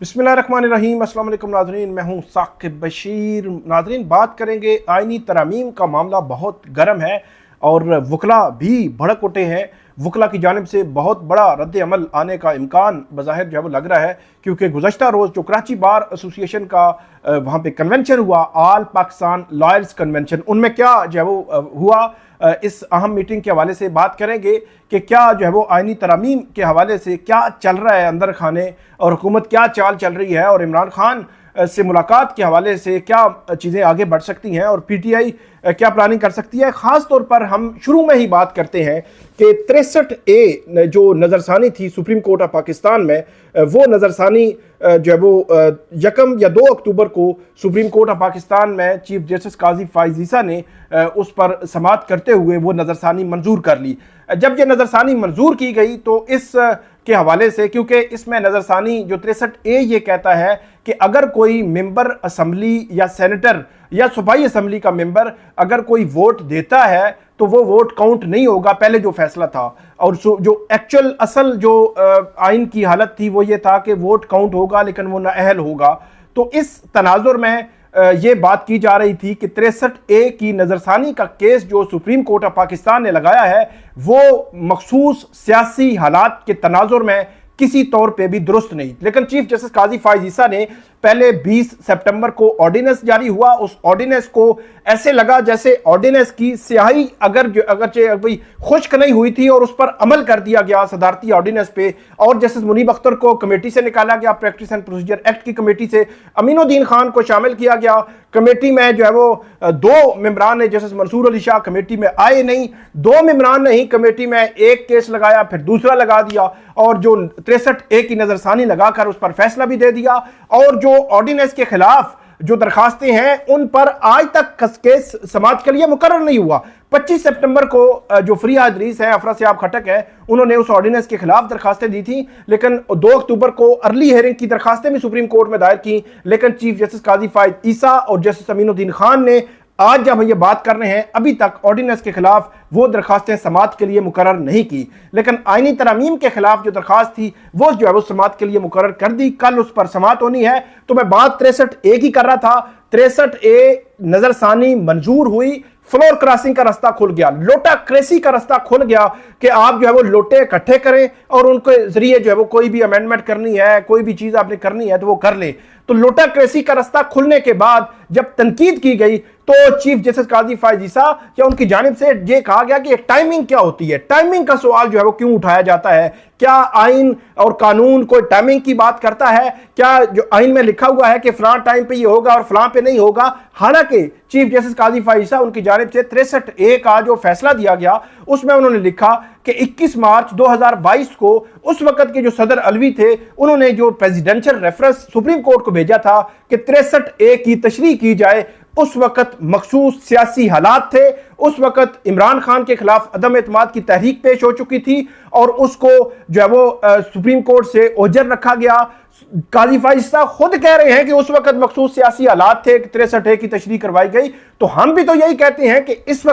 बिस्मिल्लाहिर्रहमानिर्रहीम। अस्सलाम वालेकुम नाज़रीन, मैं हूँ साकिब बशीर। नाज़रीन, बात करेंगे आइनी तरमीम का मामला बहुत गर्म है और वकला भी भड़क उठे हैं। वकला की जानिब से बहुत बड़ा रद्द अमल आने का इम्कान बज़ाहिर जो है वो लग रहा है, क्योंकि गुज़श्ता रोज़ जो कराची बार एसोसिएशन का वहाँ पे कन्वेंशन हुआ, ऑल पाकिस्तान लॉयर्स कन्वेंशन, उनमें क्या जो है वो हुआ, इस अहम मीटिंग के हवाले से बात करेंगे कि क्या जो है वो आइनी तरमीम के हवाले से क्या चल रहा है अंदर खाने, और हुकूमत क्या चाल चल रही है, और इमरान खान से मुलाकात के हवाले से क्या चीज़ें आगे बढ़ सकती हैं और पीटीआई क्या प्लानिंग कर सकती है। ख़ास तौर पर हम शुरू में ही बात करते हैं कि 63A जो नज़रसानी थी सुप्रीम कोर्ट ऑफ पाकिस्तान में, वो नज़रसानी जो है वो 1 या 2 अक्टूबर को सुप्रीम कोर्ट ऑफ पाकिस्तान में चीफ जस्टिस काजी फाइज ईसा ने उस पर समाअत करते हुए वो नज़रसानी मंजूर कर ली। जब ये नज़रसानी मंजूर की गई तो इस के हवाले से, क्योंकि इसमें नज़रसानी जो 63A ये कहता है कि अगर कोई मेंबर असम्बली या सेनेटर या सूबाई असम्बली का मेंबर अगर कोई वोट देता है तो वो वोट काउंट नहीं होगा, पहले जो फैसला था। और जो एक्चुअल असल जो आइन की हालत थी वो ये था कि वोट काउंट होगा लेकिन वो नाअहल होगा। तो इस तनाजुर में ये बात की जा रही थी कि 63A की नज़रसानी का केस जो सुप्रीम कोर्ट ऑफ पाकिस्तान ने लगाया है वो मखसूस सियासी हालात के तनाजुर में किसी तौर पे भी दुरुस्त नहीं। लेकिन चीफ जस्टिस काजी फाइज ईसा ने पहले 20 सितंबर को ऑर्डिनेंस जारी हुआ, उस ऑर्डिनेंस को ऐसे लगा जैसे ऑर्डिनेंस की स्याही अगरचे खुश्क नहीं हुई थी और उस पर अमल कर दिया गया सदारती ऑर्डिनेंस पे। और जस्टिस मुनीब अख्तर को कमेटी से निकाला गया, प्रैक्टिस एंड प्रोसीजर एक्ट की कमेटी से अमीनुद्दीन खान को शामिल किया गया। कमेटी में जो है वो 2 मेंबरान ने, जस्टिस मंसूर अली शाह कमेटी में आए नहीं, 2 मेंबरान ने ही कमेटी में एक केस लगाया, फिर दूसरा लगा दिया और जो 63A की नजरसानी लगाकर उस पर फैसला भी दे दिया। और जो ऑर्डिनेंस के खिलाफ जो दरखास्तें हैं उन पर आज तक केस समाअत के लिए मुकर्रर नहीं हुआ। 25 सितंबर को जो फरिया इदरीस है, अफरा सियाब खटक है, उन्होंने उस ऑर्डिनेंस के खिलाफ दरखास्तें दी थी, लेकिन 2 अक्टूबर को अर्ली हियरिंग की दरखास्तें भी सुप्रीम कोर्ट में दायर की, लेकिन चीफ जस्टिस काजी फाइज ईसा और जस्टिस अमीनुद्दीन खान ने आज जब हम ये बात कर रहे हैं अभी तक ऑर्डिनेंस के खिलाफ वो दरखास्तें समाअत के लिए मुकर्रर नहीं की। लेकिन आइनी तरमीम के खिलाफ जो दरखास्त थी वो जो है वो समाअत के लिए मुकर्रर कर दी, कल उस पर समाअत होनी है। तो मैं बात 63A की कर रहा था। 63A नजरसानी मंजूर हुई, फ्लोर क्रॉसिंग का रास्ता खुल गया, लोटा क्रेसी का रास्ता खुल गया कि आप जो है वो लोटे इकट्ठे करें और उनके जरिए जो है वो कोई भी अमेंडमेंट करनी है, कोई भी चीज आपने करनी है तो वो कर ले। तो लोटा क्रेसी का रास्ता खुलने के बाद जब तनकीद की गई तो चीफ जस्टिस काजी फाइज ईसा या उनकी जानिब से ये कहा गया कि टाइमिंग क्या होती है, टाइमिंग का सवाल जो है वो क्यों उठाया जाता है, क्या आइन और कानून कोई टाइमिंग की बात करता है, क्या जो आइन में लिखा हुआ है कि फलां टाइम पे ये होगा और फलां पे नहीं होगा। हालांकि चीफ जस्टिस काजी फाइज ईसा उनकी जानिब से 63A का जो फैसला दिया गया उसमें उन्होंने लिखा कि 21 मार्च 2022 को उस वक्त के जो सदर अलवी थे उन्होंने जो प्रेसिडेंशियल रेफरेंस सुप्रीम कोर्ट को भेजा था कि 63A की तशरीह की जाए। उस वक्त मखसूस सियासी हालात थे, उस वक्त इमरान खान के खिलाफ अदम एतमाद की तहरीक पेश हो चुकी थी और उसको जो है वो सुप्रीम कोर्ट से ओजर रखा गया। काजी फाइज ईसा खुद कह रहे हैं कि उस वक्त मखसूस सियासी हालात थे, 63A की तशरीह करवाई गई। तो हम भी तो यही कहते हैं कि इस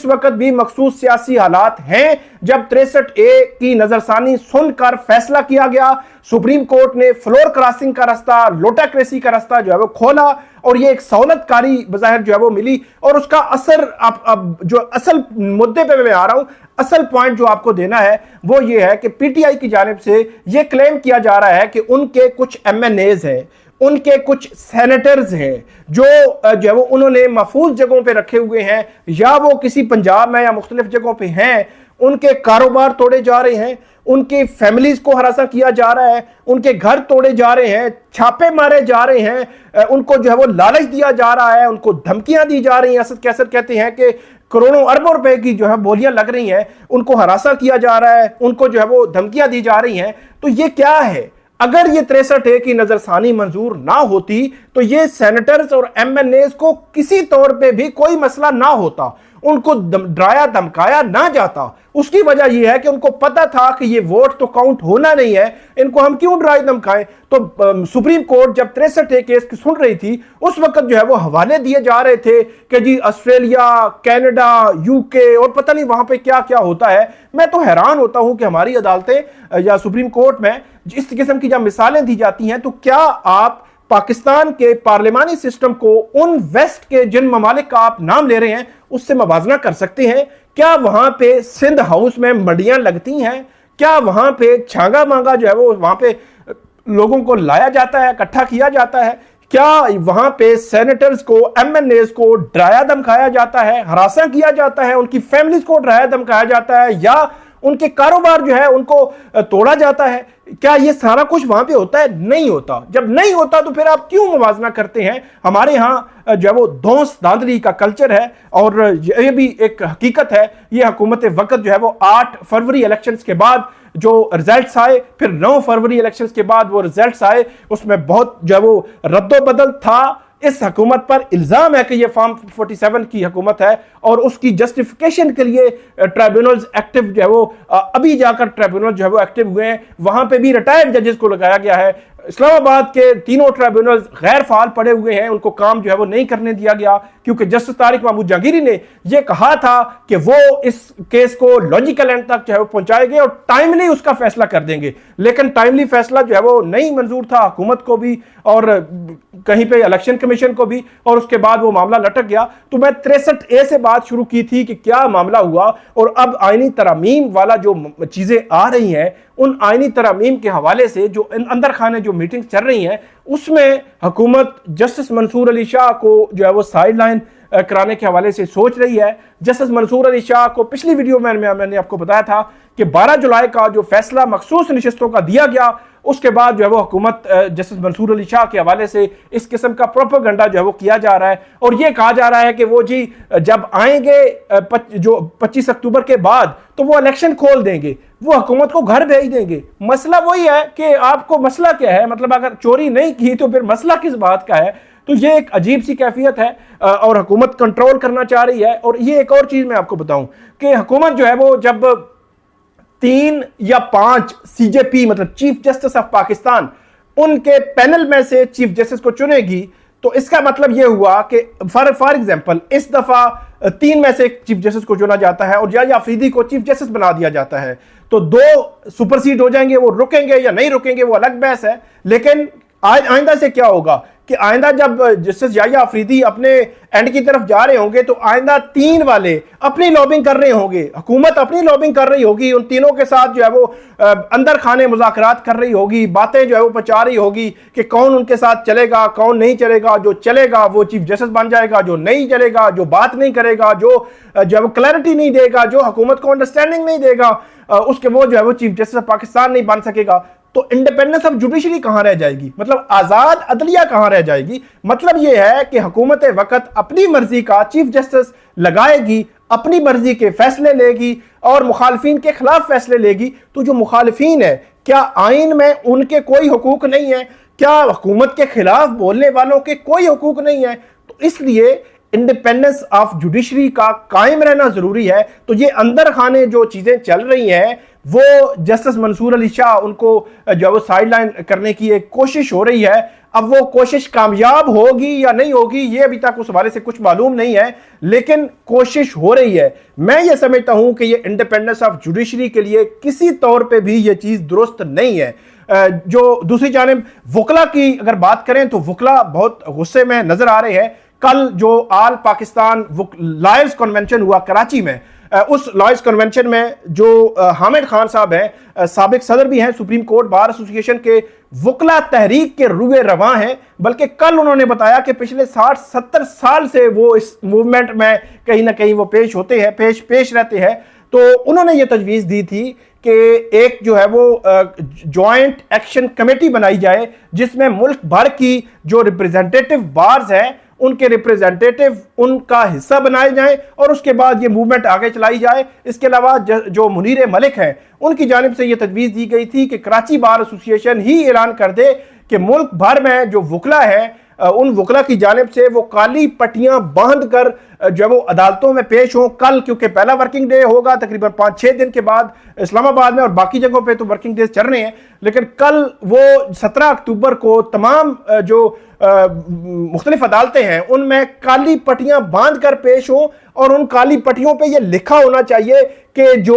वक्त भी मखसूस सियासी हालात हैं। जब 63A की नजरसानी सुनकर फैसला किया गया, सुप्रीम कोर्ट ने फ्लोर क्रॉसिंग का रास्ता, लोटा क्रेसी का रास्ता जो है वो खोला और ये एक सहूलतकारी बज़ाहिर जो है वो मिली। और उसका असर अब जो असल मुद्दे पे मैं आ रहा हूं, असल पॉइंट जो आपको देना है वो ये है कि पीटीआई की जानिब से ये क्लेम किया जा रहा है कि उनके कुछ MNAs हैं, उनके कुछ सेनेटर्स हैं जो है वो उन्होंने महफूज जगहों पे रखे हुए हैं, या वो किसी पंजाब में या मुख्तलिफ जगहों पे हैं, उनके कारोबार तोड़े जा रहे हैं, उनके फैमिलीज को हरासा किया जा रहा है, उनके घर तोड़े जा रहे हैं, छापे मारे जा रहे हैं, उनको जो है वो लालच दिया जा रहा है, उनको धमकियां दी जा रही हैं। असद कैसर कहते हैं कि करोड़ों अरबों रुपए की जो है बोलियां लग रही हैं, उनको हरासा किया जा रहा है, उनको जो है वो धमकियां दी जा रही हैं। तो ये क्या है? अगर ये 63A की नजरसानी मंजूर ना होती तो ये सेनेटर्स और MNAs को किसी तौर पे भी कोई मसला ना होता उनको डराया धमकाया ना जाता। उसकी वजह यह है कि उनको पता था कि ये वोट तो काउंट होना नहीं है, इनको हम क्यों डराए धमकाएं। तो सुप्रीम कोर्ट जब 63 केस की सुन रही थी उस वक्त जो है वो हवाले दिए जा रहे थे कि जी ऑस्ट्रेलिया, कनाडा, यूके और पता नहीं वहां पे क्या क्या होता है। मैं तो हैरान होता हूं कि हमारी अदालतें या सुप्रीम कोर्ट में इस किस्म की जब मिसालें दी जाती हैं तो क्या आप पाकिस्तान के पार्लिमानी सिस्टम को उन वेस्ट के जिन ममालिक का आप नाम ले रहे हैं उससे मवाजना कर सकते हैं? क्या वहां पे सिंध हाउस में मंडियां लगती हैं? क्या वहां पे छांगा मांगा जो है वो वहां पे लोगों को लाया जाता है, इकट्ठा किया जाता है? क्या वहां पे सेनेटर्स को, एमएनएस को डराया धमकाया जाता है, हरासा किया जाता है, उनकी फैमिलीज को डराया धमकाया जाता है, या उनके कारोबार जो है उनको तोड़ा जाता है? क्या ये सारा कुछ वहां पे होता है? नहीं होता। जब नहीं होता तो फिर आप क्यों मुवाजना करते हैं? हमारे यहाँ जो है वो धौंस धांधली का कल्चर है और ये भी एक हकीकत है। ये हुकूमत वक्त जो है वो 8 फरवरी इलेक्शंस के बाद जो रिजल्ट्स आए, फिर 9 फरवरी इलेक्शंस के बाद वो रिजल्ट्स आए, उसमें बहुत जो है वो रद्दोबदल था। इस हुकूमत पर इल्जाम है कि ये फॉर्म 47 की हुकूमत है और उसकी जस्टिफिकेशन के लिए ट्राइब्यूनल्स एक्टिव जो है वो अभी जाकर ट्राइब्यूनल जो है वो एक्टिव हुए हैं। वहां पे भी रिटायर्ड जजेस को लगाया गया है। इस्लामाबाद के तीनों ट्राइब्यूनल्स गैर फाल पड़े हुए हैं, उनको काम जो है वो नहीं करने दिया गया क्योंकि जस्टिस तारिक महमूद जहांगीरी ने यह कहा था कि वो इस केस को लॉजिकल एंड तक जो है वो पहुंचाएंगे और टाइमली उसका फैसला कर देंगे। लेकिन टाइमली फैसला जो है वो नहीं मंजूर था हुकूमत को भी और कहीं पे इलेक्शन कमीशन को भी, और उसके बाद वो मामला लटक गया। तो मैं 63A से बात शुरू की थी कि क्या मामला हुआ, और अब आईनी तरमीम वाला जो चीजें आ रही हैं उन आईनी तरमीम के हवाले से जो अंदर खाने जो मीटिंग चल रही हैं उसमें हुकूमत जस्टिस मंसूर अली शाह को जो है वो साइडलाइन कराने के हवाले से सोच रही है। जस्टिस मंसूर अली शाह को पिछली वीडियो में मैंने आपको बताया था कि 12 जुलाई का जो फैसला मखसूस नशिस्तों का दिया गया उसके बाद जो है वो हुकूमत जस्टिस मंसूर अली शाह के हवाले से इस किस्म का प्रोपेगेंडा जो है वो किया जा रहा है और ये कहा जा रहा है कि वो जी जब आएंगे जो 25 अक्टूबर के बाद तो वो इलेक्शन खोल देंगे, वो हुकूमत को घर भेज देंगे। मसला वही है कि आपको मसला क्या है, मतलब अगर चोरी नहीं की तो फिर मसला किस बात का है? तो ये एक अजीब सी कैफियत है और हुकूमत कंट्रोल करना चाह रही है। और ये एक और चीज मैं आपको बताऊं कि हुकूमत जो है वो जब 3 या 5 CJP मतलब चीफ जस्टिस ऑफ पाकिस्तान उनके पैनल में से चीफ जस्टिस को चुनेगी तो इसका मतलब यह हुआ कि फॉर एग्जांपल इस दफा 3 में से चीफ जस्टिस को चुना जाता है और या अफरीदी को चीफ जस्टिस बना दिया जाता है, तो 2 सुपरसीड हो जाएंगे, वो रुकेंगे या नहीं रुकेंगे वो अलग बहस है। लेकिन आइंदा से क्या होगा कि आइंदा जब जस्टिस याहिया अफरीदी अपने एंड की तरफ जा रहे होंगे तो आइंदा 3 वाले अपनी लॉबिंग कर रहे होंगे, हुकूमत अपनी लॉबिंग कर रही होगी, उन तीनों के साथ जो है वो अंदर खाने मुज़ाकरात कर रही होगी, बातें जो है वो पहुंचा रही होगी कि कौन उनके साथ चलेगा कौन नहीं चलेगा। जो चलेगा वो चीफ जस्टिस बन जाएगा, जो नहीं चलेगा, जो बात नहीं करेगा, जो है वो क्लैरिटी नहीं देगा, जो हुकूमत को अंडरस्टैंडिंग नहीं देगा, उसके वो जो है वो चीफ जस्टिस पाकिस्तान नहीं बन सकेगा। तो इंडिपेंडेंस ऑफ जुडिशरी कहां रह जाएगी, मतलब आजाद अदलिया कहां रह जाएगी। मतलब यह है कि हुकूमत वक्त अपनी मर्जी का चीफ जस्टिस लगाएगी, अपनी मर्जी के फैसले लेगी और मुखालफीन के खिलाफ फैसले लेगी। तो जो मुखालफीन है क्या आइन में उनके कोई हुकूक नहीं है? क्या हुकूमत के खिलाफ बोलने वालों के कोई हुकूक नहीं है? तो इसलिए इंडिपेंडेंस ऑफ जुडिशरी का कायम रहना जरूरी है। तो ये अंदर खाने जो चीजें चल रही हैं वो जस्टिस मंसूर अली शाह उनको जो वो साइडलाइन करने की एक कोशिश हो रही है। अब वो कोशिश कामयाब होगी या नहीं होगी ये अभी तक उस हवाले से कुछ मालूम नहीं है, लेकिन कोशिश हो रही है। मैं ये समझता हूं कि ये इंडिपेंडेंस ऑफ जुडिशरी के लिए किसी तौर पे भी ये चीज दुरुस्त नहीं है। जो दूसरी जानिब वकला की अगर बात करें तो वकला बहुत गुस्से में नजर आ रहे हैं। कल जो आल पाकिस्तान लॉयर्स कन्वेंशन हुआ कराची में, उस लॉयर्स कन्वेंशन में जो हामिद खान साहब हैं, साबिक सदर भी हैं सुप्रीम कोर्ट बार एसोसिएशन के, वकला तहरीक के रुए रवां हैं। बल्कि कल उन्होंने बताया कि पिछले 60-70 साल से वो इस मूवमेंट में कहीं ना कहीं वो पेश होते हैं, पेश रहते हैं। तो उन्होंने ये तजवीज़ दी थी कि एक जो है वो जॉइंट एक्शन कमेटी बनाई जाए जिसमें मुल्क भर की जो रिप्रेजेंटेटिव बार्स हैं उनके रिप्रेजेंटेटिव उनका हिस्सा बनाए जाएं और उसके बाद ये मूवमेंट आगे चलाई जाए। इसके अलावा जो मुनीर मलिक हैं उनकी जानिब से ये तजवीज़ दी गई थी कि कराची बार एसोसिएशन ही ऐलान कर दे कि मुल्क भर में जो वकला है उन वकला की जानिब से वो काली पट्टियां बांध कर जो है वो अदालतों में पेश हों कल, क्योंकि पहला वर्किंग डे होगा तकरीबन 5-6 दिन के बाद इस्लामाबाद में, और बाकी जगहों पे तो वर्किंग डेज चल रहे हैं, लेकिन कल वो 17 अक्टूबर को तमाम जो मुख्तलिफ अदालतें हैं उनमें काली पट्टियां बांध कर पेश हो, और उन काली पट्टियों पे ये लिखा होना चाहिए कि जो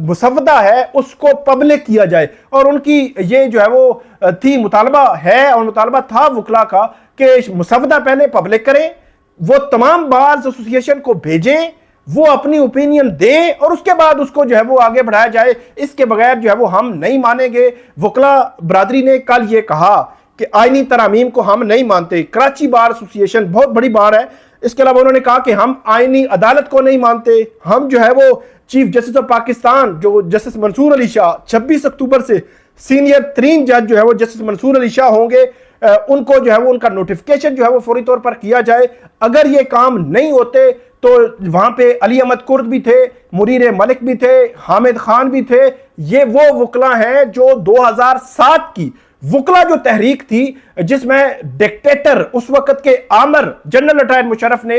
मुसव्वदा है उसको पब्लिक किया जाए। और उनकी ये जो है वो थी मुतालबा है, और मुतालबा था वकला का कि मुसव्वदा पहले पब्लिक करें, वो तमाम बार्स एसोसिएशन को भेजें, वो अपनी ओपिनियन दें, और उसके बाद उसको जो है वो आगे बढ़ाया जाए। इसके बगैर जो है वो हम नहीं मानेंगे। वकला बरादरी ने कल ये कहा कि आईनी तरामीम को हम नहीं मानते। कराची बार एसोसिएशन बहुत बड़ी बार है। इसके अलावा उन्होंने कहा कि हम आईनी अदालत को नहीं मानते। हम जो है वो चीफ जस्टिस ऑफ पाकिस्तान जो जस्टिस मंसूर अली शाह 26 अक्टूबर से सीनियर तरीन जज जो है वो जस्टिस मंसूर अली शाह होंगे, उनको जो है वो उनका नोटिफिकेशन जो है वो फौरी तौर पर किया जाए। अगर ये काम नहीं होते तो वहां पे अली अहमद कुर्द भी थे, मुनीर मलिक भी थे, हामिद खान भी थे। ये वो वकला हैं जो 2007 की वकला जो तहरीक थी जिसमें डिक्टेटर उस वक्त के आमर जनरल रिटायर्ड मुशर्रफ ने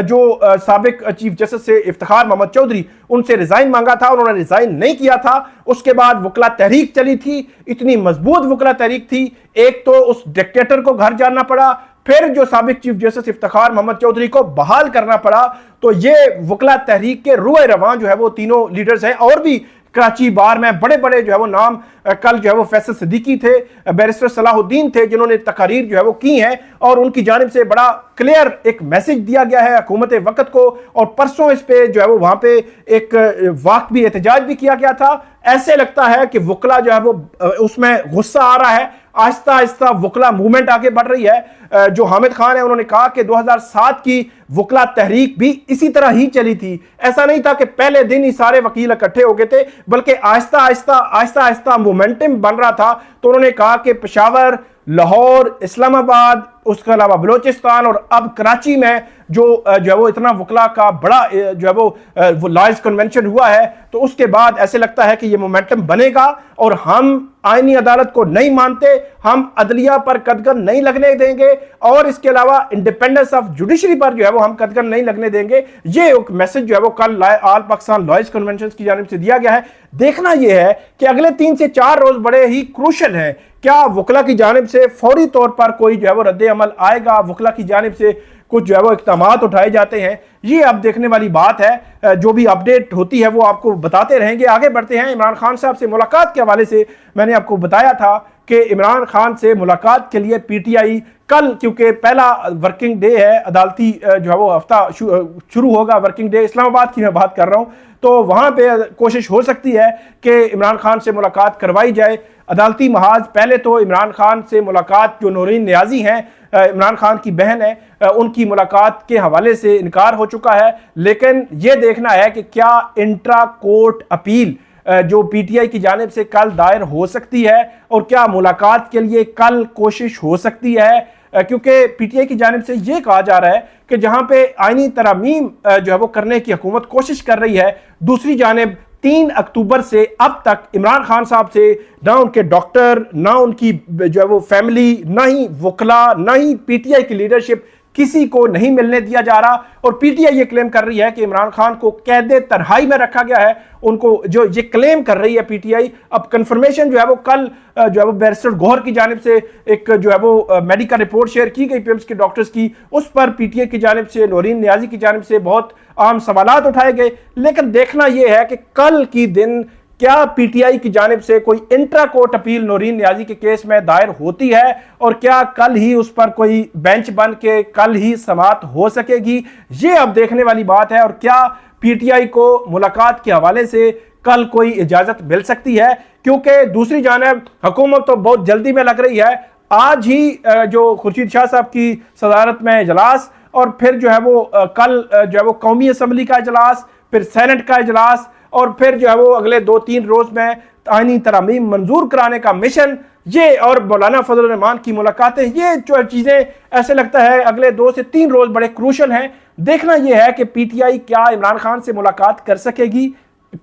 जो साबिक चीफ जस्टिस से इफ्तिखार मोहम्मद चौधरी उनसे रिजाइन मांगा था, उन्होंने रिजाइन नहीं किया था। उसके बाद वकला तहरीक चली थी, इतनी मजबूत वकला तहरीक थी। एक तो उस डिक्टेटर को घर जाना पड़ा, फिर जो साबिक चीफ जस्टिस इफ्तिखार मोहम्मद चौधरी को बहाल करना पड़ा। तो ये वकला तहरीक के रुए रवां जो है वो तीनों लीडर्स हैं। और भी कराची बार में बड़े बड़े जो है वो नाम, कल जो है वो फैसल सिद्दीकी थे, बैरिस्टर सलाहुद्दीन थे, जिन्होंने तकारीर जो है वो की हैं, और उनकी जानिब से बड़ा क्लियर एक मैसेज दिया गया है हुकूमत वक्त को। और परसों इस पे जो है वो वहां पे एक वाक भी एहतजाज भी किया गया था। ऐसे लगता है कि वकला जो है वो उसमें गुस्सा आ रहा है, आहिस्ता आहिस्ता वकला मूवमेंट आगे बढ़ रही है। जो हामिद खान है उन्होंने कहा कि 2007 की वकला तहरीक भी इसी तरह ही चली थी। ऐसा नहीं था कि पहले दिन ही सारे वकील इकट्ठे हो गए थे, बल्कि आहिस्ता आहिस्ता आहिस्ता आहिस्ता मोमेंटम बन रहा था। तो उन्होंने कहा कि पेशावर, लाहौर, इस्लामाबाद, उसके अलावा बलोचिस्तान और अब कराची में जो है वो इतना वकला का बड़ा जो है वो लॉयर्स कन्वेंशन हुआ है, तो उसके बाद ऐसे लगता है कि ये मोमेंटम बनेगा। और हम आईनी अदालत को नहीं मानते, हम अदलिया पर कदगन नहीं लगने देंगे, और इसके अलावा इंडिपेंडेंस ऑफ जुडिशरी पर जो है वो हम कदगन नहीं लगने देंगे। ये एक मैसेज जो है वो कल ऑल पाकिस्तान लॉयर्स कन्वेंशन की जानिब से दिया गया है। देखना यह है कि अगले 3 से 4 रोज बड़े ही क्रूशल हैं। क्या वकला की जानिब से फौरी तौर पर कोई जो है वो रद्द अमल आएगा, वकला की जानिब से कुछ जो है वो इक़दामात उठाए जाते हैं, ये अब देखने वाली बात है। जो भी अपडेट होती है वो आपको बताते रहेंगे। आगे बढ़ते हैं। इमरान खान साहब से मुलाकात के हवाले से मैंने आपको बताया था कि इमरान खान से मुलाकात के लिए पीटीआई कल, क्योंकि पहला वर्किंग डे है, अदालती जो है वो हफ्ता शुरू होगा, वर्किंग डे इस्लामाबाद की मैं बात कर रहा हूँ, तो वहाँ पे कोशिश हो सकती है कि इमरान खान से मुलाकात करवाई जाए। अदालती महाज पहले तो इमरान खान से मुलाकात जो नौरीन नियाजी हैं, इमरान खान की बहन है, उनकी मुलाकात के हवाले से इनकार हो चुका है। लेकिन यह देखना है कि क्या इंट्रा कोर्ट अपील जो पीटीआई की जानिब से कल दायर हो सकती है, और क्या मुलाकात के लिए कल कोशिश हो सकती है, क्योंकि पीटीआई की जानिब से यह कहा जा रहा है कि जहां पे आईनी तरामीम जो है वो करने की हुकूमत कोशिश कर रही है, दूसरी जानिब 3 अक्टूबर से अब तक इमरान खान साहब से ना उनके डॉक्टर, ना उनकी जो है वो फैमिली, ना ही वकला, ना ही पीटीआई की लीडरशिप किसी को नहीं मिलने दिया जा रहा। और पीटीआई ये क्लेम कर रही है कि इमरान खान को कैदे तन्हाई में रखा गया है। उनको जो ये क्लेम कर रही है पीटीआई, अब कंफर्मेशन जो है वो कल जो है वो बैरिस्टर गौहर की जानिब से एक जो है वो मेडिकल रिपोर्ट शेयर की गई पिम्स के डॉक्टर्स की, उस पर पीटीआई की जानिब से, नौरीन नियाजी की जानिब से बहुत आम सवालात उठाए गए। लेकिन देखना यह है कि कल की दिन क्या पीटीआई की जानिब से कोई intra court appeal Naureen Niazi के केस में दायर होती है, और क्या कल ही उस पर कोई बेंच बन के कल ही समाअत हो सकेगी, ये अब देखने वाली बात है। और क्या पीटीआई को मुलाकात के हवाले से कल कोई इजाजत मिल सकती है, क्योंकि दूसरी जानिब हुकूमत तो बहुत जल्दी में लग रही है। आज ही जो खुर्शीद शाह साहब की सदारत में इजलास, और फिर जो है वो कल जो है वो कौमी असम्बली का इजलास, फिर सेनेट का इजलास, और फिर जो है वो अगले 2-3 रोज में आईनी तरामीम मंजूर कराने का मिशन, ये और मौलाना फजल रहमान की मुलाकातें, ये जो चीजें ऐसे लगता है अगले 2 से 3 रोज बड़े क्रूशल हैं। देखना यह है कि पीटीआई क्या इमरान खान से मुलाकात कर सकेगी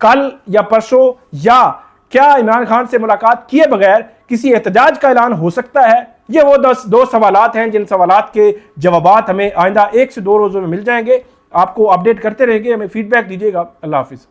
कल या परसों, या क्या इमरान खान से मुलाकात किए बगैर किसी एहतजाज का ऐलान हो सकता है। ये वो 2 सवालात हैं जिन सवालात के जवाबात हमें आइंदा 1 से 2 रोजों में मिल जाएंगे। आपको अपडेट करते रहेंगे, हमें फीडबैक दीजिएगा। अल्लाह हाफिज़।